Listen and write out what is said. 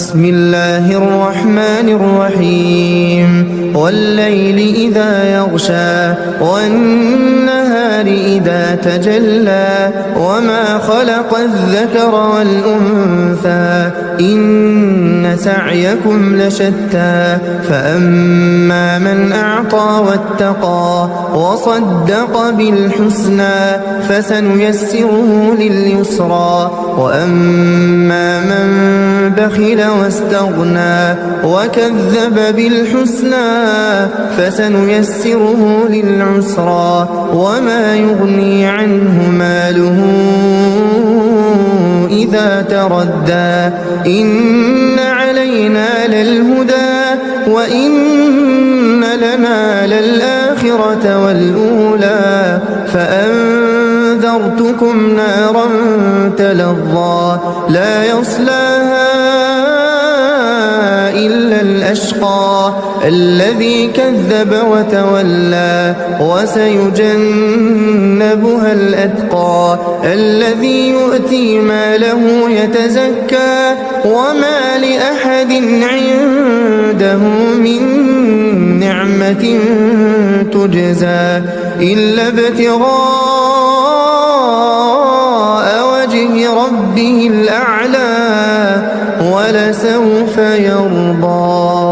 بسم الله الرحمن الرحيم والليل إذا يغشى والنهار إذا تجلى وما خلق الذكر والأنثى إن سعيكم لشتى فأما من أعطى واتقى وصدق بالحسنى فسنيسره لليسرى وأما من بخل واستغنى وكذب بالحسنى فسنيسره للعسرى وما يغني عنه ماله إذا تردى إن علينا للهدى وإن لنا للآخرة والأولى فأنذرتكم نارا تلظى لا يصلاها إلا الأشقى الذي كذب وتولى وسيجنبها الأتقى الذي يؤتي ماله يتزكى وما لأحد عنده من نعمة تجزى إلا ابتغاء وجه ربه الأعلى ولسوف يرضى.